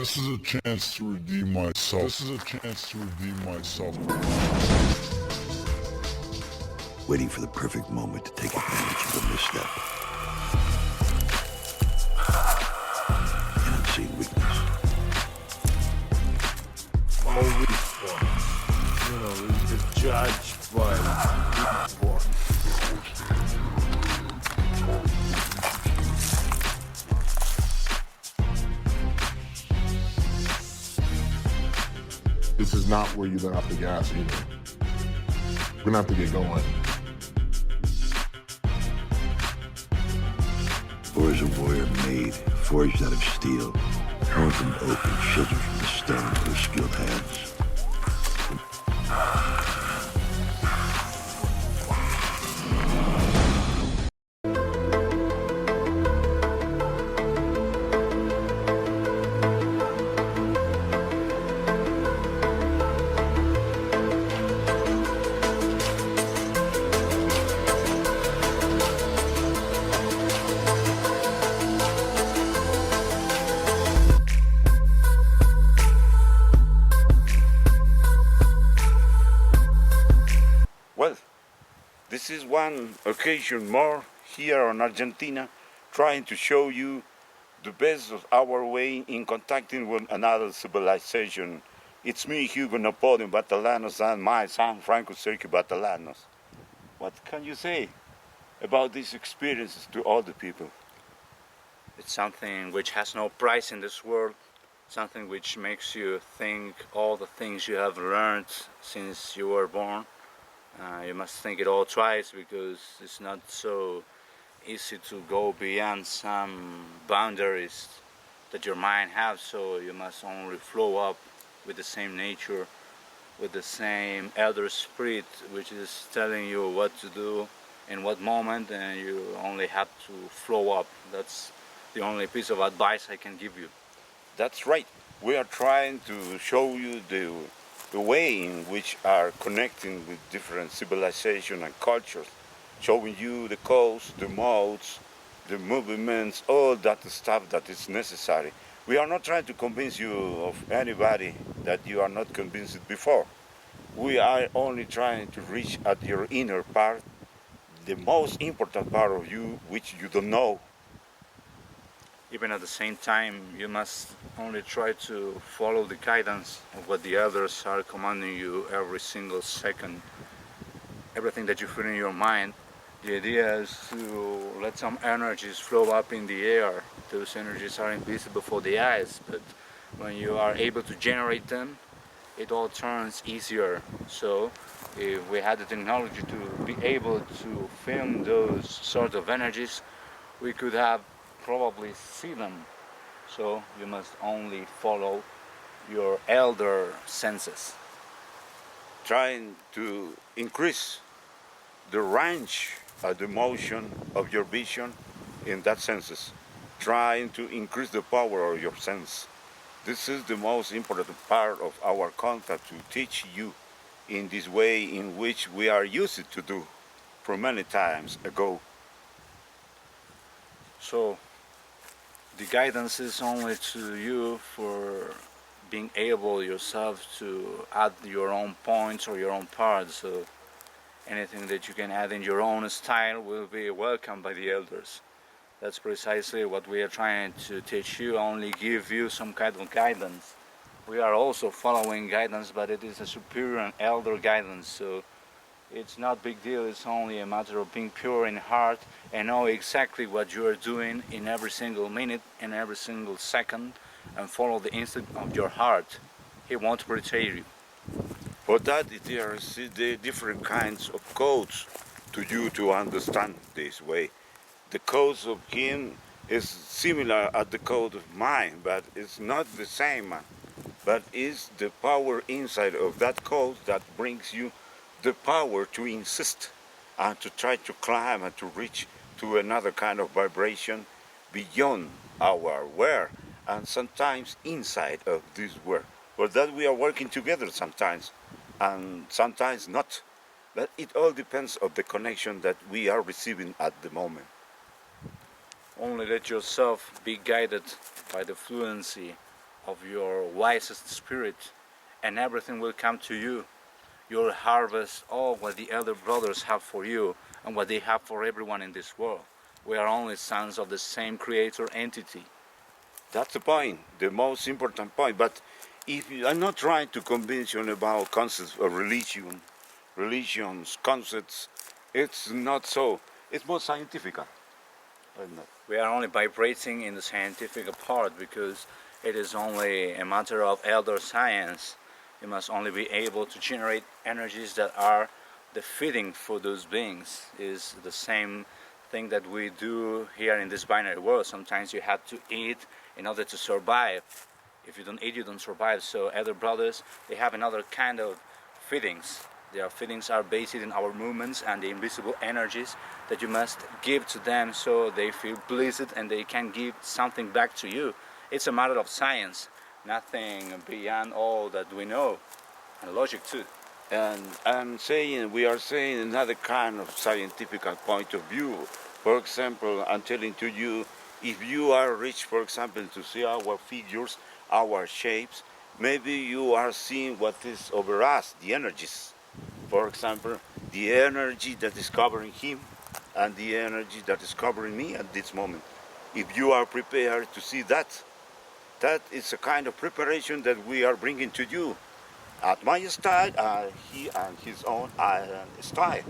This is a chance to redeem myself. This is a chance to redeem myself. Waiting for the perfect moment to take advantage of a misstep. An unseen weakness. Always fun. You know, the judge by form. This is not where you let off the gas either. We're gonna have to get going. Or is a warrior made, forged out of steel, honed from oak and chiseled from the stone of her skilled hands. Well, this is one occasion more here on Argentina, trying to show you the best of our way in contacting with another civilization. It's me, HUGO Napoleon BATALLANOS, and my son, Franco Sergio BATALLANOS. What can you say about these experiences to all the people? It's something which has no price in this world, something which makes you think all the things you have learned since you were born. You must think it all twice, because it's not so easy to go beyond some boundaries that your mind has, so you must only flow up with the same nature, with the same elder spirit which is telling you what to do in what moment, and you only have to flow up. That's the only piece of advice I can give you. That's right. We are trying to show you the way in which are connecting with different civilizations and cultures, showing you the codes, the modes, the movements, all that stuff that is necessary. We are not trying to convince you of anybody that you are not convinced before. We are only trying to reach at your inner part, the most important part of you, which you don't know. Even at the same time, you must only try to follow the guidance of what the others are commanding you every single second. Everything that you feel in your mind, the idea is to let some energies flow up in the air. Those energies are invisible for the eyes, but when you are able to generate them, it all turns easier. So if we had the technology to be able to film those sort of energies, we could have probably see them. So you must only follow your elder senses. Trying to increase the range of the motion of your vision in that senses. Trying to increase the power of your sense. This is the most important part of our contact, to teach you in this way in which we are used to do for many times ago. So the guidance is only to you for being able yourself to add your own points or your own parts. So anything that you can add in your own style will be welcomed by the elders. That's precisely what we are trying to teach you, only give you some kind of guidance. We are also following guidance, but it is a superior and elder guidance, so it's not a big deal. It's only a matter of being pure in heart and know exactly what you are doing in every single minute and every single second, and follow the instinct of your heart. He won't betray you. For that, there is the different kinds of codes to you to understand this way. The codes of him is similar at the code of mine, but it's not the same. But it's the power inside of that code that brings you the power to insist and to try to climb and to reach to another kind of vibration beyond our aware, and sometimes inside of this work. For that we are working together sometimes, and sometimes not. But it all depends on the connection that we are receiving at the moment. Only let yourself be guided by the fluency of your wisest spirit, and everything will come to you. You'll harvest all what the elder brothers have for you and what they have for everyone in this world. We are only sons of the same creator entity. That's the point, the most important point. But if you are not trying to convince you about concepts of religions, concepts, it's not so. It's more scientific. We are only vibrating in the scientific part because it is only a matter of elder science. You must only be able to generate energies that are the feeding for those beings. Is the same thing that we do here in this binary world. Sometimes you have to eat in order to survive. If you don't eat, you don't survive. So elder brothers, they have another kind of feedings. Their feelings are based in our movements and the invisible energies that you must give to them so they feel blessed and they can give something back to you. It's a matter of science, nothing beyond all that we know, and logic too. And we are saying another kind of scientific point of view. For example, I'm telling to you, if you are rich, for example, to see our figures, our shapes, maybe you are seeing what is over us, the energies. For example, the energy that is covering him and the energy that is covering me at this moment. If you are prepared to see that, that is a kind of preparation that we are bringing to you. At my style, he and his own style.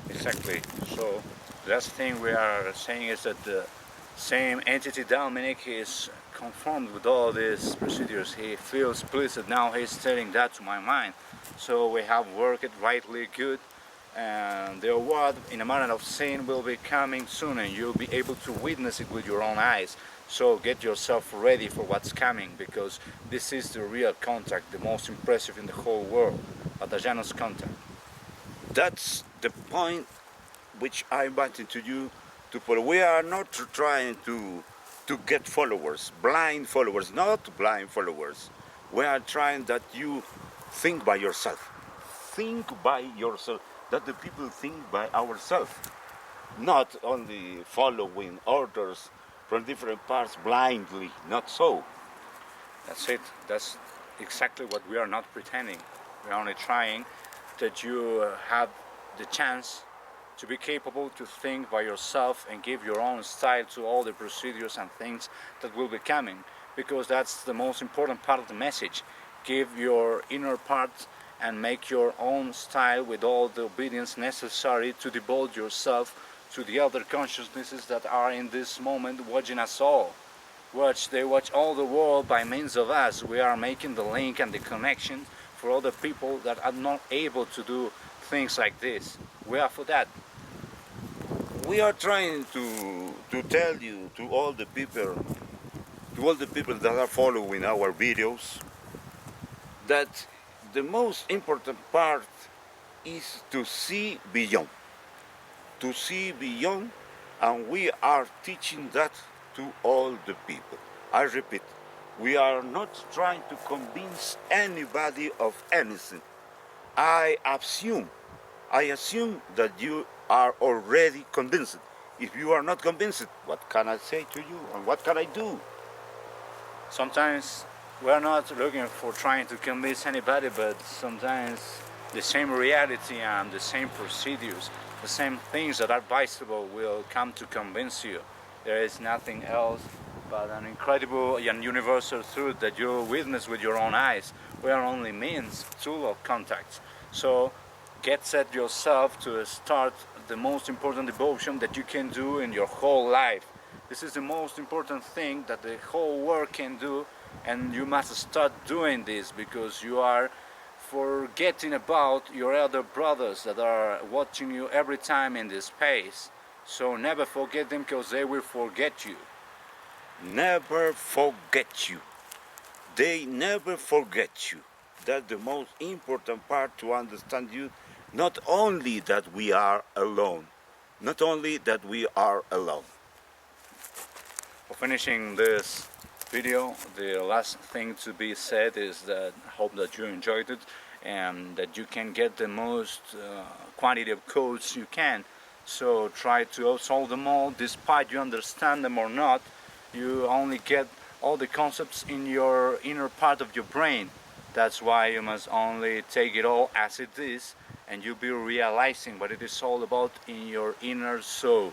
Exactly. So the last thing we are saying is that the same entity Dominic is conformed with all these procedures. He feels pleased. Now he's telling that to my mind. So we have worked it rightly good, and the award in a matter of sin will be coming soon, and you'll be able to witness it with your own eyes. So get yourself ready for what's coming, because this is the real contact, the most impressive in the whole world, BATALLANOS contact. That's the point which I invited to you to follow. We are not trying to get followers, blind followers, not blind followers. We are trying that you think by yourself. Think by yourself, that the people think by ourselves. Not only following orders from different parts blindly, not so. That's it. That's exactly what we are not pretending. We are only trying that you have the chance to be capable to think by yourself and give your own style to all the procedures and things that will be coming, because that's the most important part of the message. Give your inner part and make your own style with all the obedience necessary to devote yourself to the other consciousnesses that are in this moment watching us all. They watch all the world by means of us. We are making the link and the connection for other people that are not able to do things like this. We are for that. We are trying to tell you, to all the people that are following our videos, that the most important part is to see beyond. To see beyond, and we are teaching that to all the people. I repeat, we are not trying to convince anybody of anything. I assume that you are already convinced. If you are not convinced, what can I say to you and what can I do? Sometimes we are not looking for trying to convince anybody, but sometimes the same reality and the same procedures, the same things that are visible will come to convince you. There is nothing else but an incredible and universal truth that you witness with your own eyes. We are only means, tool of contact. So get set yourself to start the most important devotion that you can do in your whole life. This is the most important thing that the whole world can do, and you must start doing this because you are forgetting about your elder brothers that are watching you every time in this space. So never forget them, because they will forget you. Never forget you. They never forget you. That's the most important part to understand you. Not only that we are alone. Not only that we are alone. For finishing this video, the last thing to be said is that I hope that you enjoyed it and that you can get the most quantity of codes you can. So try to solve them all, despite you understand them or not. You only get all the concepts in your inner part of your brain. That's why you must only take it all as it is, and you'll be realizing what it is all about in your inner soul.